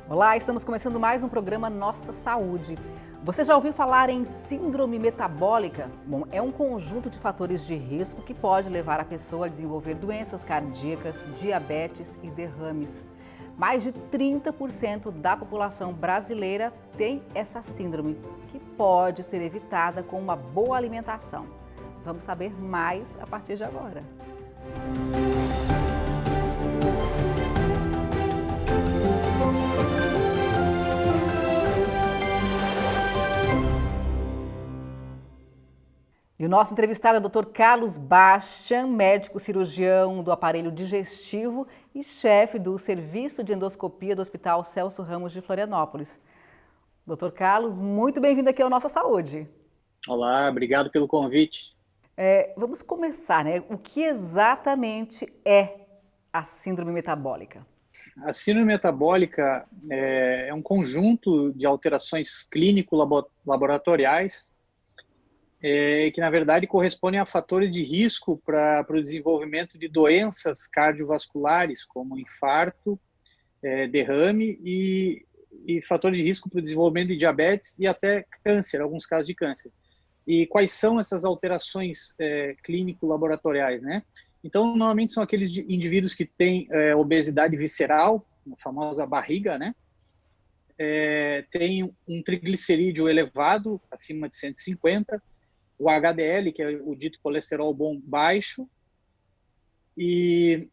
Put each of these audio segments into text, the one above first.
Olá, estamos começando mais um programa Nossa Saúde. Você já ouviu falar em síndrome metabólica? Bom, é um conjunto de fatores de risco que pode levar a pessoa a desenvolver doenças cardíacas, diabetes e derrames. Mais de 30% da população brasileira tem essa síndrome, que pode ser evitada com uma boa alimentação. Vamos saber mais a partir de agora. E o nosso entrevistado é o Dr. Carlos Bastian, médico cirurgião do aparelho digestivo e chefe do serviço de endoscopia do Hospital Celso Ramos de Florianópolis. Dr. Carlos, muito bem-vindo aqui ao Nossa Saúde. Olá, obrigado pelo convite. Vamos começar, né? O que exatamente é a síndrome metabólica? A síndrome metabólica é um conjunto de alterações clínico-laboratoriais que, na verdade, correspondem a fatores de risco para o desenvolvimento de doenças cardiovasculares, como infarto, derrame e fatores de risco para o desenvolvimento de diabetes e até câncer, alguns casos de câncer. E quais são essas alterações clínico-laboratoriais, né? Então, normalmente são aqueles indivíduos que têm obesidade visceral, a famosa barriga, né? Tem um triglicerídeo elevado, acima de 150, o HDL, que é o dito colesterol bom, baixo, e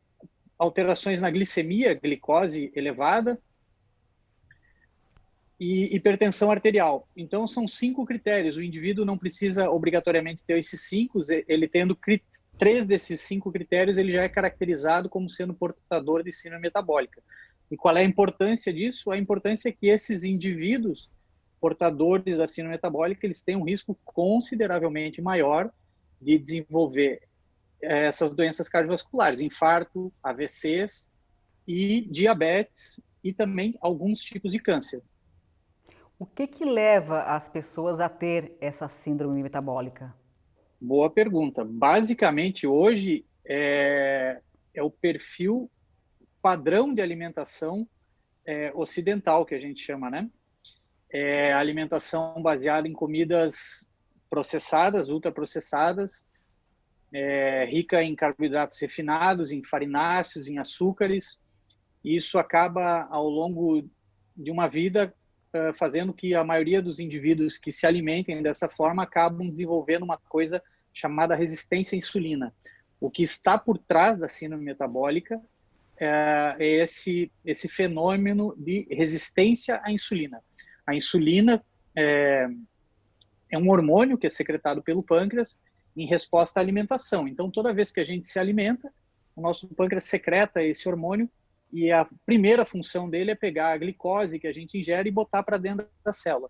alterações na glicemia, glicose elevada, e hipertensão arterial. Então, são 5 critérios. O indivíduo não precisa obrigatoriamente ter esses 5, ele tendo 3 desses 5 critérios, ele já é caracterizado como sendo portador de síndrome metabólica. E qual é a importância disso? A importância é que esses indivíduos portadores da síndrome metabólica, eles têm um risco consideravelmente maior de desenvolver essas doenças cardiovasculares, infarto, AVCs e diabetes e também alguns tipos de câncer. O que leva as pessoas a ter essa síndrome metabólica? Boa pergunta. Basicamente, hoje é o perfil padrão de alimentação ocidental, que a gente chama, né? A alimentação baseada em comidas processadas, ultraprocessadas, rica em carboidratos refinados, em farináceos, em açúcares. E isso acaba, ao longo de uma vida, fazendo que a maioria dos indivíduos que se alimentem dessa forma acabam desenvolvendo uma coisa chamada resistência à insulina. O que está por trás da síndrome metabólica é esse fenômeno de resistência à insulina. A insulina é um hormônio que é secretado pelo pâncreas em resposta à alimentação. Então, toda vez que a gente se alimenta, o nosso pâncreas secreta esse hormônio e a primeira função dele é pegar a glicose que a gente ingere e botar para dentro da célula.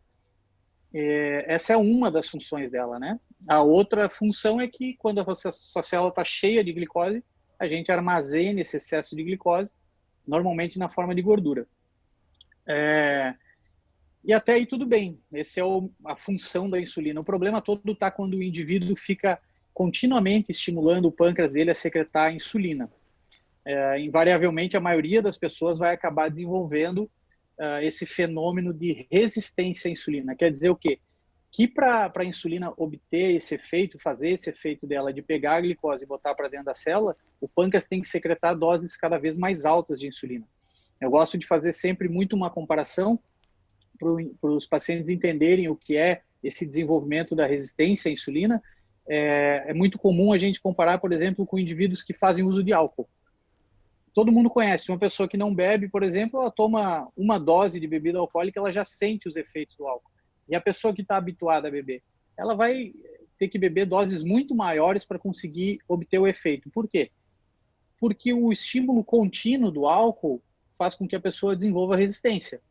Essa é uma das funções dela, né? A outra função é que quando a sua célula está cheia de glicose, a gente armazena esse excesso de glicose, normalmente na forma de gordura. E até aí tudo bem, essa é a função da insulina. O problema todo está quando o indivíduo fica continuamente estimulando o pâncreas dele a secretar insulina. Invariavelmente, a maioria das pessoas vai acabar desenvolvendo esse fenômeno de resistência à insulina. Quer dizer o quê? Que para a insulina obter esse efeito, fazer esse efeito dela de pegar a glicose e botar para dentro da célula, o pâncreas tem que secretar doses cada vez mais altas de insulina. Eu gosto de fazer sempre muito uma comparação para os pacientes entenderem o que é esse desenvolvimento da resistência à insulina. É muito comum a gente comparar, por exemplo, com indivíduos que fazem uso de álcool. Todo mundo conhece uma pessoa que não bebe, por exemplo, ela toma uma dose de bebida alcoólica, ela já sente os efeitos do álcool. E a pessoa que está habituada a beber, ela vai ter que beber doses muito maiores para conseguir obter o efeito. Por quê? Porque o estímulo contínuo do álcool faz com que a pessoa desenvolva resistência.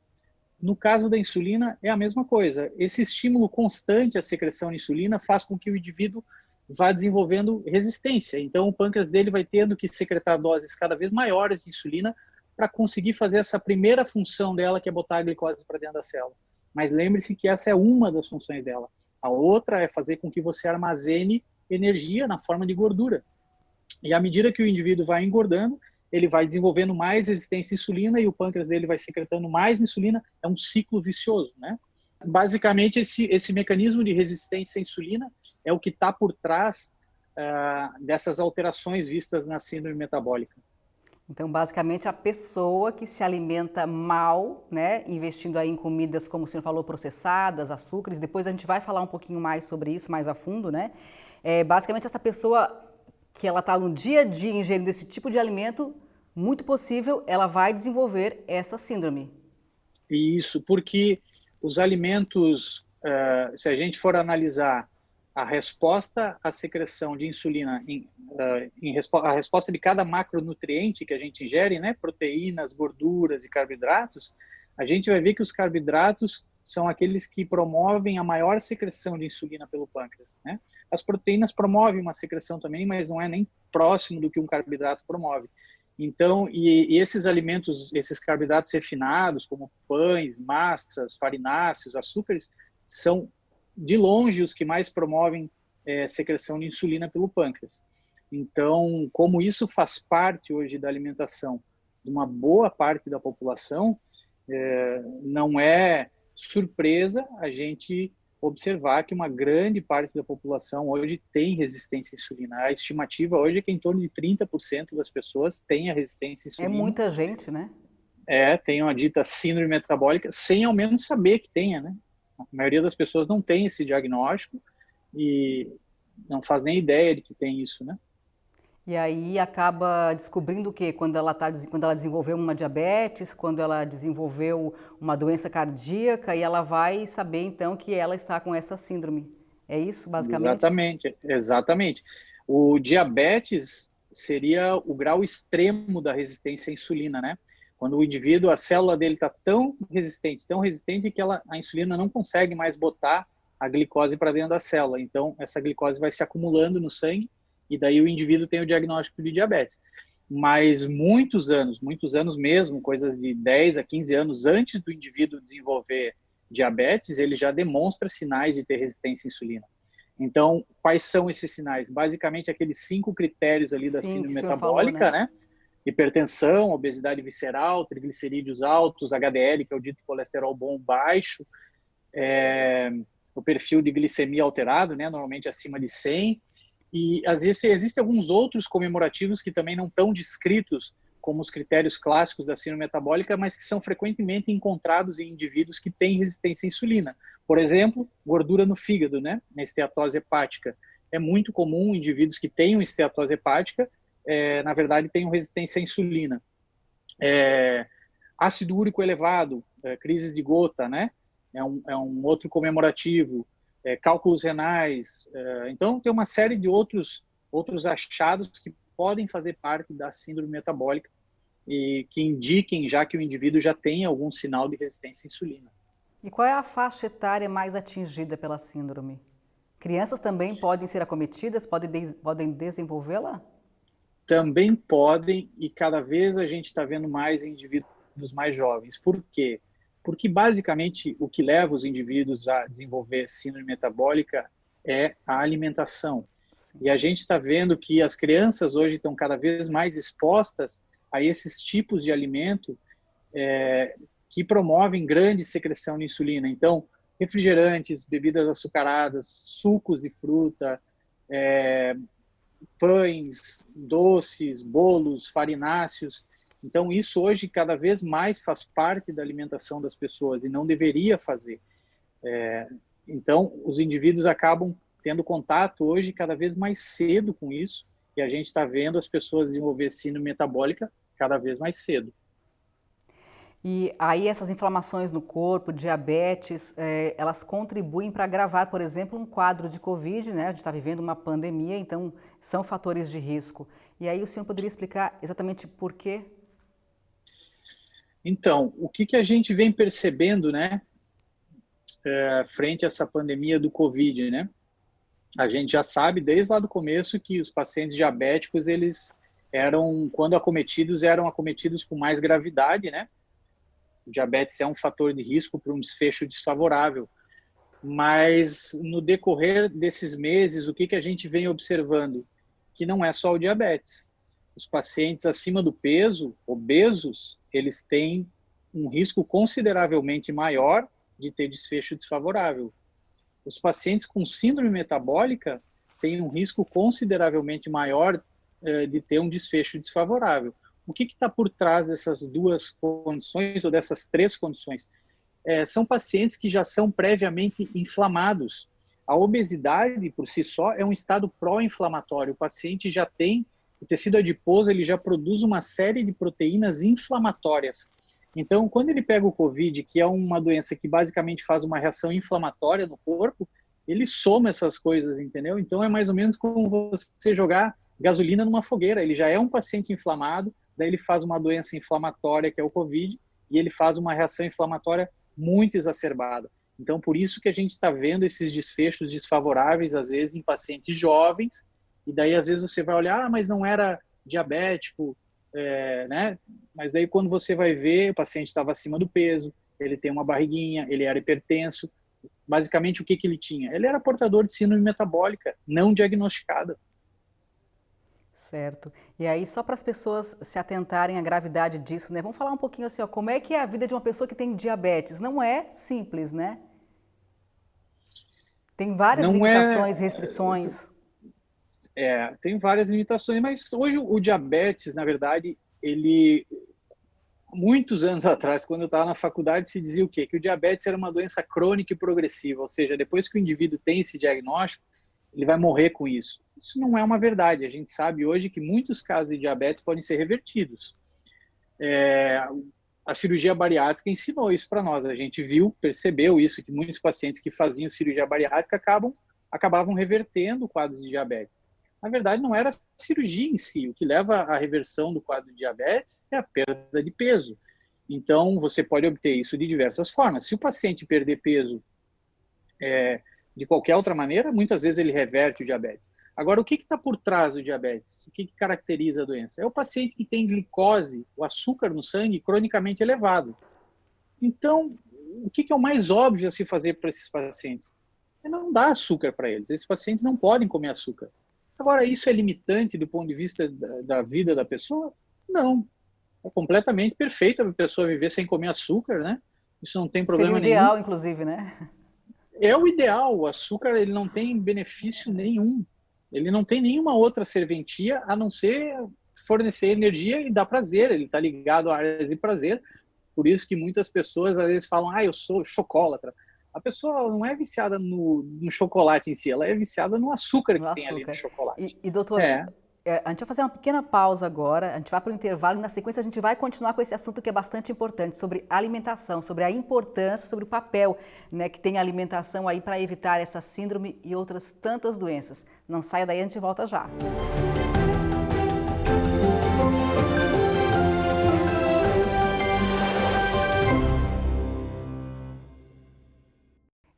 No caso da insulina, é a mesma coisa. Esse estímulo constante à secreção de insulina faz com que o indivíduo vá desenvolvendo resistência. Então, o pâncreas dele vai tendo que secretar doses cada vez maiores de insulina para conseguir fazer essa primeira função dela, que é botar a glicose para dentro da célula. Mas lembre-se que essa é uma das funções dela. A outra é fazer com que você armazene energia na forma de gordura. E à medida que o indivíduo vai engordando, ele vai desenvolvendo mais resistência à insulina e o pâncreas dele vai secretando mais insulina. É um ciclo vicioso, né? Basicamente, esse mecanismo de resistência à insulina é o que está por trás dessas alterações vistas na síndrome metabólica. Então, basicamente, a pessoa que se alimenta mal, né, investindo aí em comidas, como o senhor falou, processadas, açúcares, depois a gente vai falar um pouquinho mais sobre isso, mais a fundo, né? Basicamente, essa pessoa que ela está no dia a dia ingerindo esse tipo de alimento, muito possível, ela vai desenvolver essa síndrome. Isso, porque os alimentos, se a gente for analisar a resposta à secreção de insulina, a resposta de cada macronutriente que a gente ingere, né, proteínas, gorduras e carboidratos, a gente vai ver que os carboidratos são aqueles que promovem a maior secreção de insulina pelo pâncreas, né? As proteínas promovem uma secreção também, mas não é nem próximo do que um carboidrato promove. Então, e esses alimentos, esses carboidratos refinados, como pães, massas, farináceos, açúcares, são de longe os que mais promovem secreção de insulina pelo pâncreas. Então, como isso faz parte hoje da alimentação de uma boa parte da população, não é surpresa a gente observar que uma grande parte da população hoje tem resistência à insulina. A estimativa hoje é que em torno de 30% das pessoas têm a resistência à insulina. É muita gente, né? Tem uma dita síndrome metabólica, sem ao menos saber que tenha, né? A maioria das pessoas não tem esse diagnóstico e não faz nem ideia de que tem isso, né? E aí acaba descobrindo o quê? Quando ela desenvolveu uma diabetes, quando ela desenvolveu uma doença cardíaca, e ela vai saber então que ela está com essa síndrome. É isso, basicamente? Exatamente. O diabetes seria o grau extremo da resistência à insulina, né? Quando o indivíduo, a célula dele está tão resistente que a insulina não consegue mais botar a glicose para dentro da célula. Então, essa glicose vai se acumulando no sangue e daí o indivíduo tem o diagnóstico de diabetes. Mas muitos anos mesmo, coisas de 10 a 15 anos antes do indivíduo desenvolver diabetes, ele já demonstra sinais de ter resistência à insulina. Então, quais são esses sinais? Basicamente, aqueles 5 critérios ali da síndrome metabólica, falou, né? Hipertensão, obesidade visceral, triglicerídeos altos, HDL, que é o dito colesterol bom baixo, o perfil de glicemia alterado, né? Normalmente acima de 100, e às vezes existem alguns outros comemorativos que também não estão descritos como os critérios clássicos da síndrome metabólica, mas que são frequentemente encontrados em indivíduos que têm resistência à insulina. Por exemplo, gordura no fígado, né? Na esteatose hepática. É muito comum indivíduos que tenham esteatose hepática, na verdade, tenham resistência à insulina. Ácido úrico elevado, crises de gota, né? É um outro comemorativo. Cálculos renais. Então, tem uma série de outros achados que podem fazer parte da síndrome metabólica e que indiquem já que o indivíduo já tem algum sinal de resistência à insulina. E qual é a faixa etária mais atingida pela síndrome? Crianças também podem ser acometidas, podem desenvolvê-la? Também podem, e cada vez a gente está vendo mais indivíduos mais jovens. Por quê? Porque, basicamente, o que leva os indivíduos a desenvolver síndrome metabólica é a alimentação. Sim. E a gente está vendo que as crianças hoje estão cada vez mais expostas a esses tipos de alimento que promovem grande secreção de insulina. Então, refrigerantes, bebidas açucaradas, sucos de fruta, pães, doces, bolos, farináceos. Então, isso hoje cada vez mais faz parte da alimentação das pessoas e não deveria fazer. Então, os indivíduos acabam tendo contato hoje cada vez mais cedo com isso e a gente está vendo as pessoas desenvolver síndrome metabólica cada vez mais cedo. E aí essas inflamações no corpo, diabetes, elas contribuem para agravar, por exemplo, um quadro de Covid, né? A gente está vivendo uma pandemia, então são fatores de risco. E aí o senhor poderia explicar exatamente por quê? Então, o que a gente vem percebendo, né, frente a essa pandemia do Covid, né? A gente já sabe desde lá do começo que os pacientes diabéticos, eles quando acometidos, eram acometidos com mais gravidade, né? O diabetes é um fator de risco para um desfecho desfavorável. Mas no decorrer desses meses, o que a gente vem observando? Que não é só o diabetes. os pacientes acima do peso, obesos, eles têm um risco consideravelmente maior de ter desfecho desfavorável. Os pacientes com síndrome metabólica têm um risco consideravelmente maior de ter um desfecho desfavorável. O que está por trás dessas duas condições, ou dessas três condições? São pacientes que já são previamente inflamados. A obesidade, por si só, é um estado pró-inflamatório. O paciente já tem, o tecido adiposo, ele já produz uma série de proteínas inflamatórias. Então, quando ele pega o COVID, que é uma doença que basicamente faz uma reação inflamatória no corpo, ele soma essas coisas, entendeu? Então, é mais ou menos como você jogar gasolina numa fogueira. Ele já é um paciente inflamado, daí ele faz uma doença inflamatória, que é o COVID, e ele faz uma reação inflamatória muito exacerbada. Então, por isso que a gente está vendo esses desfechos desfavoráveis, às vezes, em pacientes jovens, e daí, às vezes, você vai olhar, mas não era diabético, né? Mas daí, quando você vai ver, o paciente estava acima do peso, ele tem uma barriguinha, ele era hipertenso. Basicamente, o que ele tinha? Ele era portador de síndrome metabólica, não diagnosticada. Certo. E aí, só para as pessoas se atentarem à gravidade disso, né? Vamos falar um pouquinho assim, ó, como é que é a vida de uma pessoa que tem diabetes? Não é simples, né? Tem várias Não limitações, restrições. Tem várias limitações, mas hoje o diabetes, na verdade, ele... Muitos anos atrás, quando eu estava na faculdade, se dizia o quê? Que o diabetes era uma doença crônica e progressiva, ou seja, depois que o indivíduo tem esse diagnóstico, ele vai morrer com isso. Isso não é uma verdade. A gente sabe hoje que muitos casos de diabetes podem ser revertidos. A cirurgia bariátrica ensinou isso para nós. A gente viu, percebeu isso, que muitos pacientes que faziam cirurgia bariátrica acabavam revertendo quadros de diabetes. Na verdade, não era a cirurgia em si. O que leva à reversão do quadro de diabetes é a perda de peso. Então, você pode obter isso de diversas formas. Se o paciente perder peso de qualquer outra maneira, muitas vezes ele reverte o diabetes. Agora, o que está por trás do diabetes? O que caracteriza a doença? É o paciente que tem glicose, o açúcar no sangue, cronicamente elevado. Então, o que é o mais óbvio a se fazer para esses pacientes? É não dar açúcar para eles. Esses pacientes não podem comer açúcar. Agora, isso é limitante do ponto de vista da vida da pessoa? Não. É completamente perfeito a pessoa viver sem comer açúcar, né? Isso não tem problema nenhum. Seria o ideal, inclusive, né? É o ideal. O açúcar, ele não tem benefício nenhum. Ele não tem nenhuma outra serventia a não ser fornecer energia e dar prazer. Ele está ligado a áreas de prazer. Por isso que muitas pessoas às vezes falam, eu sou chocolatra. A pessoa não é viciada no chocolate em si, ela é viciada no açúcar que tem ali no chocolate. E doutor, a gente vai fazer uma pequena pausa agora, a gente vai para o intervalo e na sequência a gente vai continuar com esse assunto que é bastante importante, sobre alimentação, sobre a importância, sobre o papel, né, que tem a alimentação aí para evitar essa síndrome e outras tantas doenças. Não saia daí, a gente volta já.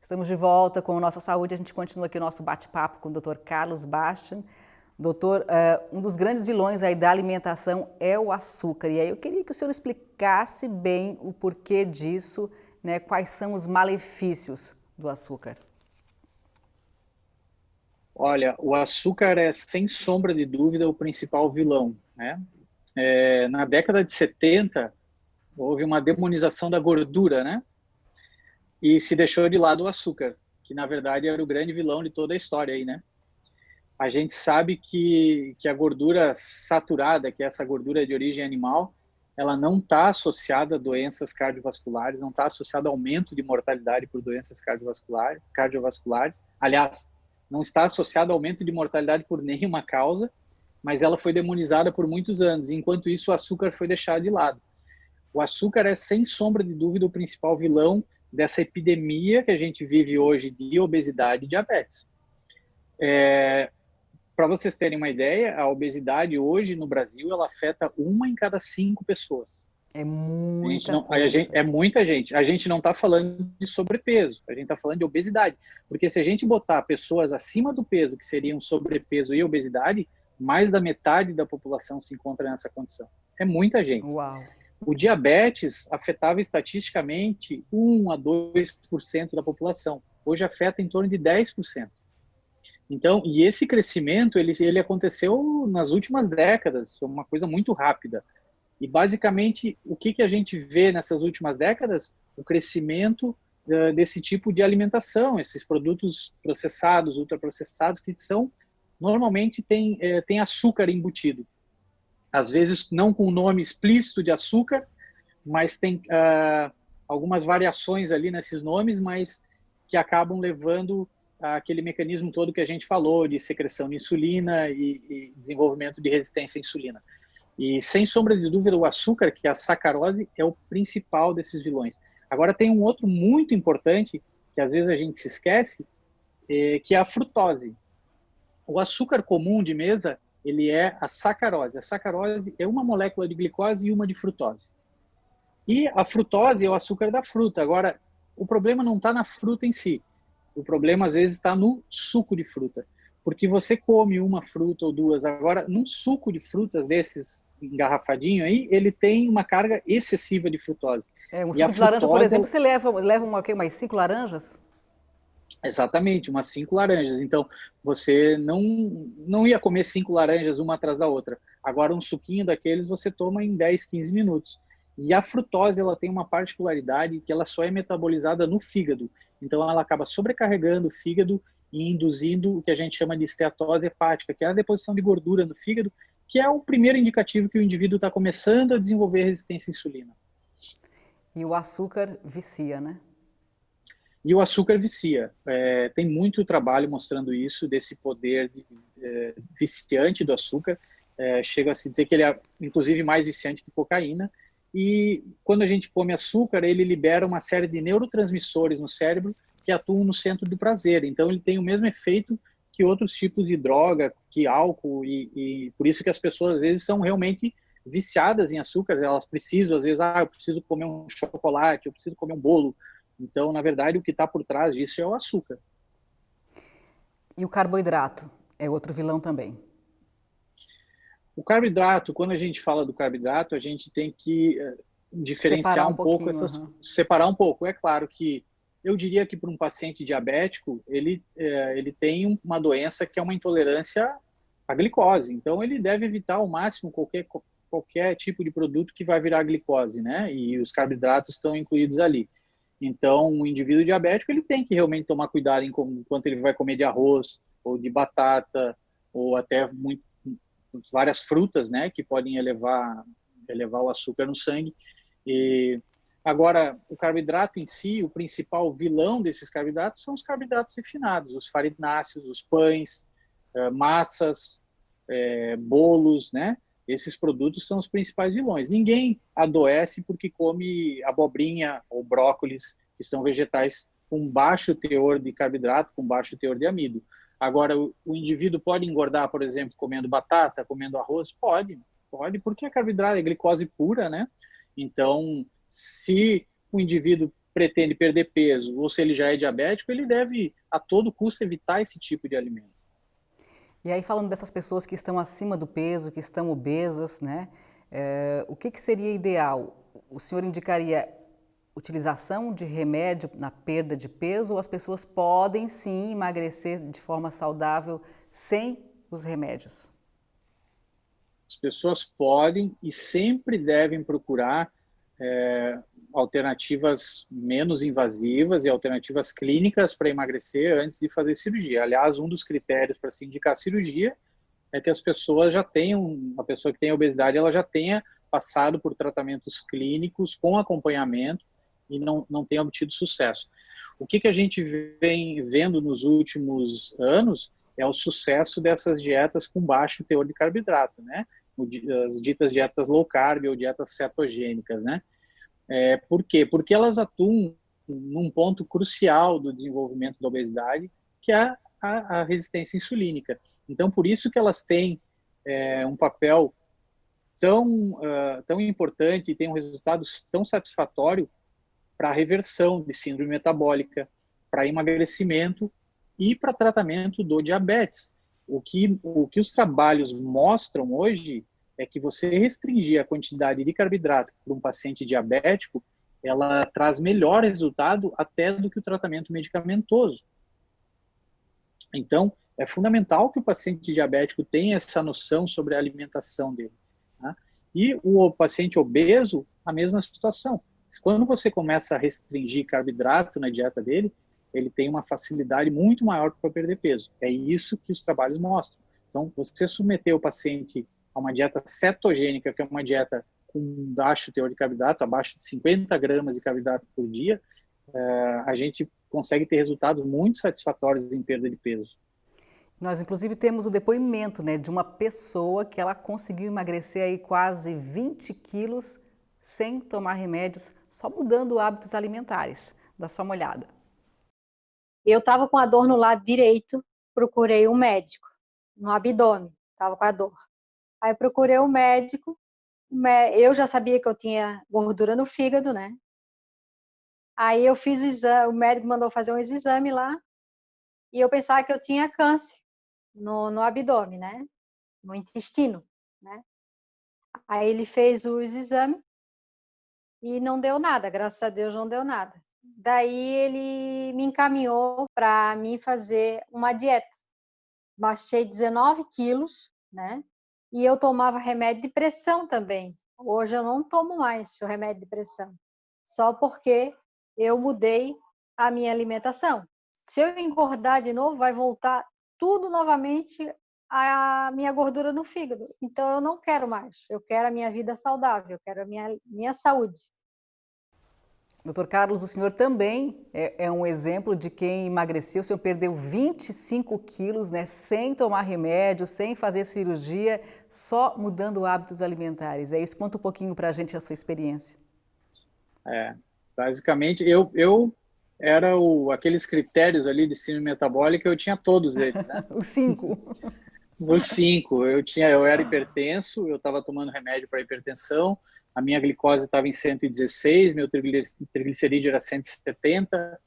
Estamos de volta com Nossa Saúde, a gente continua aqui o nosso bate-papo com o Dr. Carlos Bastian. Doutor, um dos grandes vilões aí da alimentação é o açúcar, e aí eu queria que o senhor explicasse bem o porquê disso, né, quais são os malefícios do açúcar. Olha, o açúcar é, sem sombra de dúvida, o principal vilão, né? Na década de 70, houve uma demonização da gordura, né? E se deixou de lado o açúcar, que na verdade era o grande vilão de toda a história aí, né? A gente sabe que a gordura saturada, que é essa gordura de origem animal, ela não está associada a doenças cardiovasculares, não está associada a aumento de mortalidade por doenças cardiovasculares. Aliás, não está associada a aumento de mortalidade por nenhuma causa, mas ela foi demonizada por muitos anos. Enquanto isso, o açúcar foi deixado de lado. O açúcar é, sem sombra de dúvida, o principal vilão dessa epidemia que a gente vive hoje de obesidade e diabetes. Para vocês terem uma ideia, a obesidade hoje no Brasil, ela afeta 1 em cada 5 pessoas. É muita coisa. É muita gente. A gente não está falando de sobrepeso, a gente está falando de obesidade. Porque se a gente botar pessoas acima do peso, que seriam sobrepeso e obesidade, mais da metade da população se encontra nessa condição. É muita gente. Uau. O diabetes afetava estatisticamente 1 a 2% da população. Hoje afeta em torno de 10%. Então, e esse crescimento, ele aconteceu nas últimas décadas, foi uma coisa muito rápida. E, basicamente, o que a gente vê nessas últimas décadas? O crescimento desse tipo de alimentação, esses produtos processados, ultraprocessados, que são, normalmente, tem açúcar embutido. Às vezes, não com o nome explícito de açúcar, mas tem algumas variações ali nesses nomes, mas que acabam levando aquele mecanismo todo que a gente falou, de secreção de insulina e desenvolvimento de resistência à insulina. E, sem sombra de dúvida, o açúcar, que é a sacarose, é o principal desses vilões. Agora, tem um outro muito importante, que às vezes a gente se esquece, que é a frutose. O açúcar comum de mesa, ele é a sacarose. A sacarose é uma molécula de glicose e uma de frutose. E a frutose é o açúcar da fruta. Agora, o problema não está na fruta em si. O problema, às vezes, está no suco de fruta. Porque você come uma fruta ou duas. Agora, num suco de frutas desses engarrafadinho aí, ele tem uma carga excessiva de frutose. Um E a suco de laranja, por frutose, exemplo, você leva umas 5 laranjas? exatamente, umas 5 laranjas. Então, você não ia comer 5 laranjas uma atrás da outra. Agora, um suquinho daqueles você toma em 10, 15 minutos. E a frutose, ela tem uma particularidade que ela só é metabolizada no fígado. Então, ela acaba sobrecarregando o fígado e induzindo o que a gente chama de esteatose hepática, que é a deposição de gordura no fígado, que é o primeiro indicativo que o indivíduo está começando a desenvolver resistência à insulina. E o açúcar vicia, né? E o açúcar vicia. Tem muito trabalho mostrando isso, desse poder viciante do açúcar. Chega a se dizer que ele é, inclusive, mais viciante que cocaína. E quando a gente come açúcar, ele libera uma série de neurotransmissores no cérebro que atuam no centro do prazer. Então, ele tem o mesmo efeito que outros tipos de droga, que álcool, e por isso que as pessoas, às vezes, são realmente viciadas em açúcar. Elas precisam, às vezes, eu preciso comer um chocolate, eu preciso comer um bolo. Então, na verdade, o que está por trás disso é o açúcar. E o carboidrato é outro vilão também. O carboidrato, quando a gente fala do carboidrato, a gente tem que diferenciar um pouco, separar um pouco. É claro que eu diria que para um paciente diabético, ele tem uma doença que é uma intolerância à glicose. Então, ele deve evitar ao máximo qualquer tipo de produto que vai virar glicose, né? E os carboidratos estão incluídos ali. Então, o indivíduo diabético, ele tem que realmente tomar cuidado em quanto ele vai comer de arroz, ou de batata, ou até várias frutas, né, que podem elevar o açúcar no sangue. E agora, o carboidrato em si, o principal vilão desses carboidratos são os carboidratos refinados, os farináceos, os pães, massas, bolos, né? Esses produtos são os principais vilões. Ninguém adoece porque come abobrinha ou brócolis, que são vegetais com baixo teor de carboidrato, com baixo teor de amido. Agora, o indivíduo pode engordar, por exemplo, comendo batata, comendo arroz? Pode, porque é carboidrato, é glicose pura, né? Então, se o indivíduo pretende perder peso ou se ele já é diabético, ele deve, a todo custo, evitar esse tipo de alimento. E aí, falando dessas pessoas que estão acima do peso, que estão obesas, né? O que seria ideal? O senhor indicaria utilização de remédio na perda de peso ou as pessoas podem sim emagrecer de forma saudável sem os remédios? As pessoas podem e sempre devem procurar alternativas menos invasivas e alternativas clínicas para emagrecer antes de fazer cirurgia. Aliás, um dos critérios para se indicar cirurgia é que as pessoas já tenham, a pessoa que tem obesidade, ela já tenha passado por tratamentos clínicos com acompanhamento e não tenha obtido sucesso. O que a gente vem vendo nos últimos anos é o sucesso dessas dietas com baixo teor de carboidrato, né? As ditas dietas low carb ou dietas cetogênicas, né? Por quê? Porque elas atuam num ponto crucial do desenvolvimento da obesidade, que é a resistência insulínica. Então, por isso que elas têm um papel tão importante e têm um resultado tão satisfatório para a reversão de síndrome metabólica, para emagrecimento e para tratamento do diabetes. O que os trabalhos mostram hoje é que você restringir a quantidade de carboidrato para um paciente diabético, ela traz melhor resultado até do que o tratamento medicamentoso. Então, é fundamental que o paciente diabético tenha essa noção sobre a alimentação dele, tá? E o paciente obeso, a mesma situação. Quando você começa a restringir carboidrato na dieta dele, ele tem uma facilidade muito maior para perder peso. É isso que os trabalhos mostram. Então, você submeter o paciente a uma dieta cetogênica, que é uma dieta com baixo teor de carboidrato, abaixo de 50 gramas de carboidrato por dia, a gente consegue ter resultados muito satisfatórios em perda de peso. Nós, inclusive, temos o depoimento, né, de uma pessoa que ela conseguiu emagrecer aí quase 20 quilos sem tomar remédios, só mudando hábitos alimentares. Dá só uma olhada. Eu estava com a dor no lado direito, procurei um médico, no abdômen, estava com a dor. Aí procurei um médico, eu já sabia que eu tinha gordura no fígado, né? Aí eu fiz o exame, o médico mandou fazer um exame lá, e eu pensava que eu tinha câncer no abdômen, né? No intestino, né? Aí ele fez os exames e não deu nada, graças a Deus não deu nada. Daí ele me encaminhou para mim fazer uma dieta. Baixei 19 quilos, né? E eu tomava remédio de pressão também. Hoje eu não tomo mais o remédio de pressão, só porque eu mudei a minha alimentação. Se eu engordar de novo, vai voltar tudo novamente a minha gordura no fígado. Então eu não quero mais. Eu quero a minha vida saudável, eu quero a minha saúde. Doutor Carlos, o senhor também é um exemplo de quem emagreceu. O senhor perdeu 25 quilos, né, sem tomar remédio, sem fazer cirurgia, só mudando hábitos alimentares. É isso? Conta um pouquinho para a gente a sua experiência. Basicamente, eu era aqueles critérios ali de síndrome metabólica, eu tinha todos eles, né? Os 5. Os 5. Eu era hipertenso, eu estava tomando remédio para hipertensão, a minha glicose estava em 116, meu triglicerídeo era 170,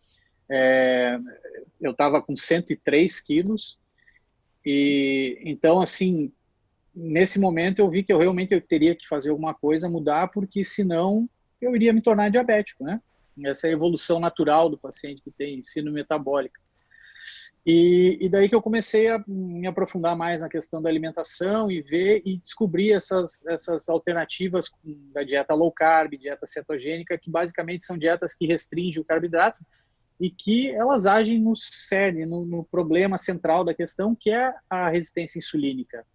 eu estava com 103 quilos, e então, assim, nesse momento eu vi que eu realmente teria que fazer alguma coisa, mudar, porque senão eu iria me tornar diabético, né? Essa é a evolução natural do paciente que tem síndrome metabólica. E daí que eu comecei a me aprofundar mais na questão da alimentação e ver e descobrir essas alternativas da dieta low carb, dieta cetogênica, que basicamente são dietas que restringem o carboidrato e que elas agem no cerne, no problema central da questão, que é a resistência insulínica.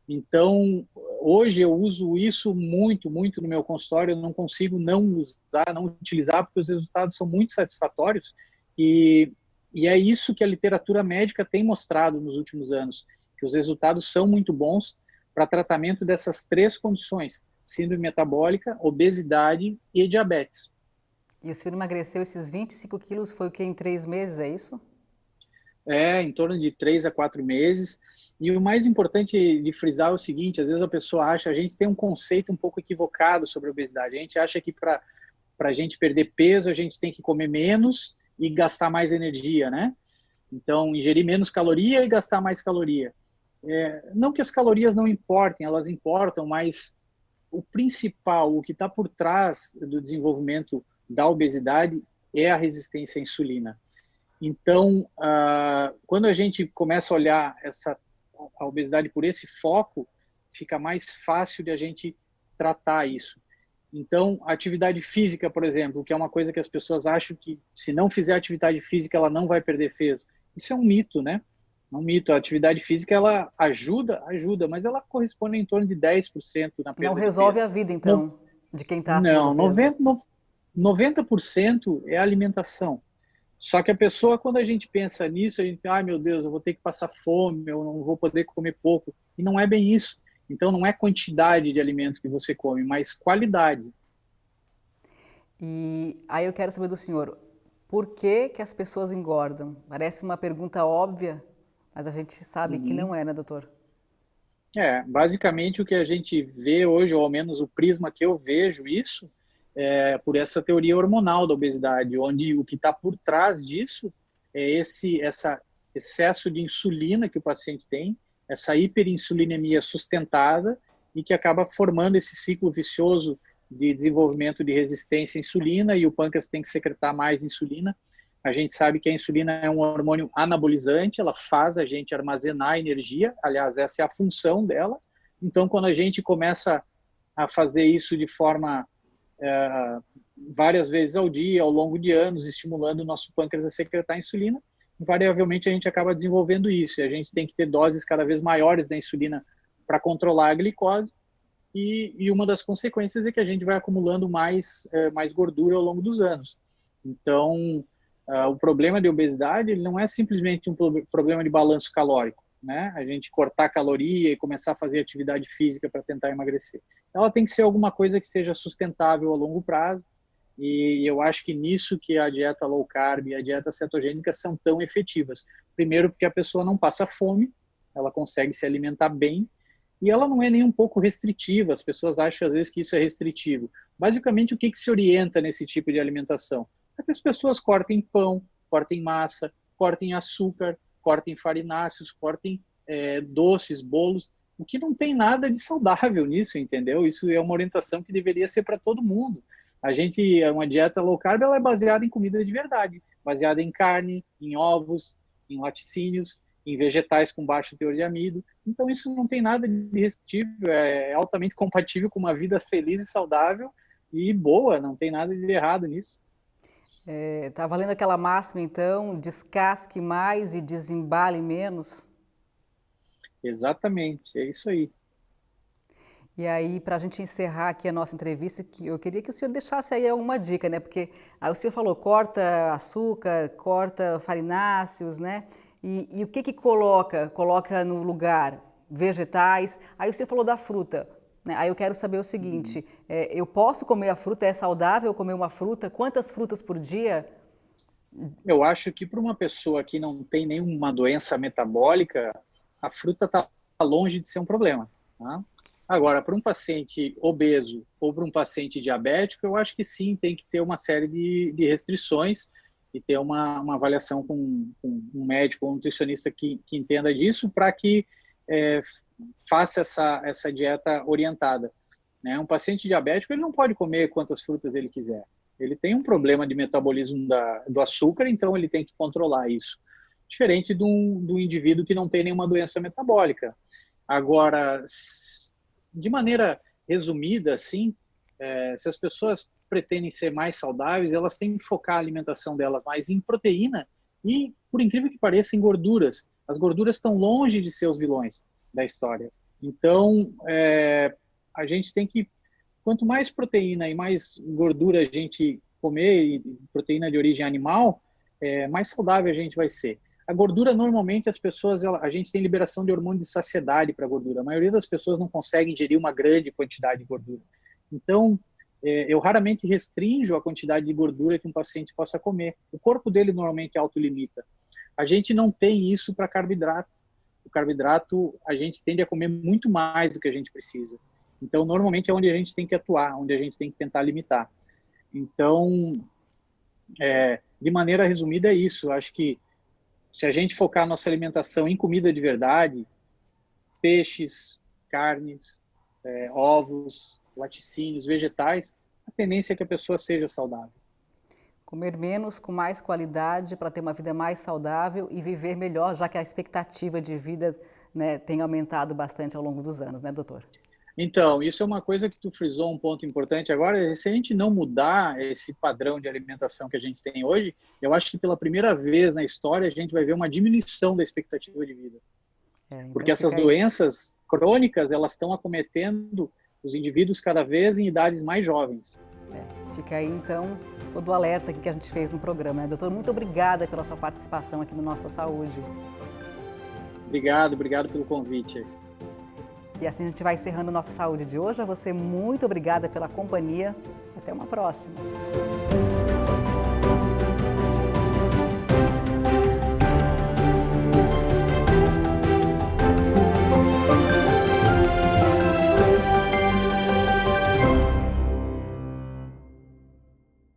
Então, hoje eu uso isso muito, muito no meu consultório, eu não consigo não usar, não utilizar, porque os resultados são muito satisfatórios e é isso que a literatura médica tem mostrado nos últimos anos, que os resultados são muito bons para tratamento dessas 3 condições, síndrome metabólica, obesidade e diabetes. E o senhor emagreceu esses 25 quilos, foi o que, em 3 meses, é isso? Em torno de 3 a 4 meses. E o mais importante de frisar é o seguinte, às vezes a pessoa acha, a gente tem um conceito um pouco equivocado sobre a obesidade. A gente acha que para a gente perder peso, a gente tem que comer menos e gastar mais energia, né? Então, ingerir menos caloria e gastar mais caloria. Não que as calorias não importem, elas importam, mas o principal, o que está por trás do desenvolvimento da obesidade é a resistência à insulina. Então, quando a gente começa a olhar a obesidade por esse foco, fica mais fácil de a gente tratar isso. Então, a atividade física, por exemplo, que é uma coisa que as pessoas acham que se não fizer atividade física, ela não vai perder peso. Isso é um mito, né? É um mito. A atividade física, ela ajuda, mas ela corresponde em torno de 10% na perda Não resolve de peso. a vida, então, de quem está acima Não, do peso. 90% é a alimentação. Só que a pessoa, quando a gente pensa nisso, a gente pensa, meu Deus, eu vou ter que passar fome, eu não vou poder comer pouco. E não é bem isso. Então, não é quantidade de alimento que você come, mas qualidade. E aí eu quero saber do senhor, por que as pessoas engordam? Parece uma pergunta óbvia, mas a gente sabe que não é, né, doutor? Basicamente o que a gente vê hoje, ou ao menos o prisma que eu vejo isso, é por essa teoria hormonal da obesidade, onde o que está por trás disso é esse excesso de insulina que o paciente tem, essa hiperinsulinemia sustentada e que acaba formando esse ciclo vicioso de desenvolvimento de resistência à insulina e o pâncreas tem que secretar mais insulina. A gente sabe que a insulina é um hormônio anabolizante, ela faz a gente armazenar energia, aliás, essa é a função dela. Então, quando a gente começa a fazer isso de forma várias vezes ao dia, ao longo de anos, estimulando o nosso pâncreas a secretar insulina, invariavelmente a gente acaba desenvolvendo isso. E a gente tem que ter doses cada vez maiores da insulina para controlar a glicose. E uma das consequências é que a gente vai acumulando mais gordura ao longo dos anos. Então, o problema de obesidade ele não é simplesmente um problema de balanço calórico, né? A gente cortar caloria e começar a fazer atividade física para tentar emagrecer. Ela tem que ser alguma coisa que seja sustentável a longo prazo. E eu acho que nisso que a dieta low carb e a dieta cetogênica são tão efetivas. Primeiro, porque a pessoa não passa fome, ela consegue se alimentar bem, e ela não é nem um pouco restritiva. As pessoas acham às vezes que isso é restritivo. Basicamente, o que se orienta nesse tipo de alimentação? É que as pessoas cortem pão, cortem massa, cortem açúcar, cortem farináceos, cortem doces, bolos, o que não tem nada de saudável nisso, entendeu? Isso é uma orientação que deveria ser para todo mundo. Uma dieta low carb, ela é baseada em comida de verdade, baseada em carne, em ovos, em laticínios, em vegetais com baixo teor de amido. Então, isso não tem nada de restritivo, é altamente compatível com uma vida feliz e saudável e boa, não tem nada de errado nisso. Tá valendo aquela máxima, então, descasque mais e desembale menos? Exatamente, é isso aí. E aí, para a gente encerrar aqui a nossa entrevista, eu queria que o senhor deixasse aí alguma dica, né? Porque aí o senhor falou, corta açúcar, corta farináceos, né? E o que coloca? Coloca no lugar vegetais. Aí o senhor falou da fruta, né? Aí eu quero saber o seguinte, eu posso comer a fruta? É saudável comer uma fruta? Quantas frutas por dia? Eu acho que para uma pessoa que não tem nenhuma doença metabólica, a fruta está longe de ser um problema, tá? Agora, para um paciente obeso ou para um paciente diabético, eu acho que sim, tem que ter uma série de restrições e ter uma avaliação com um médico ou um nutricionista que entenda disso para que faça essa dieta orientada, né? Um paciente diabético ele não pode comer quantas frutas ele quiser. Ele tem um problema de metabolismo do açúcar, então ele tem que controlar isso. Diferente do indivíduo que não tem nenhuma doença metabólica. Agora, de maneira resumida, assim, se as pessoas pretendem ser mais saudáveis, elas têm que focar a alimentação delas mais em proteína e, por incrível que pareça, em gorduras. As gorduras estão longe de ser os vilões da história. Então, a gente tem que, quanto mais proteína e mais gordura a gente comer, e proteína de origem animal, mais saudável a gente vai ser. A gordura, normalmente, a gente tem liberação de hormônio de saciedade para a gordura. A maioria das pessoas não consegue ingerir uma grande quantidade de gordura. Então, eu raramente restringo a quantidade de gordura que um paciente possa comer. O corpo dele normalmente autolimita. A gente não tem isso para carboidrato. O carboidrato, a gente tende a comer muito mais do que a gente precisa. Então, normalmente é onde a gente tem que atuar, onde a gente tem que tentar limitar. Então, de maneira resumida, é isso. Eu acho que se a gente focar a nossa alimentação em comida de verdade, peixes, carnes, ovos, laticínios, vegetais, a tendência é que a pessoa seja saudável. Comer menos com mais qualidade para ter uma vida mais saudável e viver melhor, já que a expectativa de vida, né, tem aumentado bastante ao longo dos anos, né, doutor? Então, isso é uma coisa que tu frisou, um ponto importante. Agora, se a gente não mudar esse padrão de alimentação que a gente tem hoje, eu acho que pela primeira vez na história a gente vai ver uma diminuição da expectativa de vida. Então porque essas doenças crônicas, elas estão acometendo os indivíduos cada vez em idades mais jovens. Fica aí, então, todo o alerta que a gente fez no programa, né, doutor? Muito obrigada pela sua participação aqui no Nossa Saúde. Obrigado pelo convite. E assim a gente vai encerrando Nossa Saúde de hoje. A você, muito obrigada pela companhia. Até uma próxima.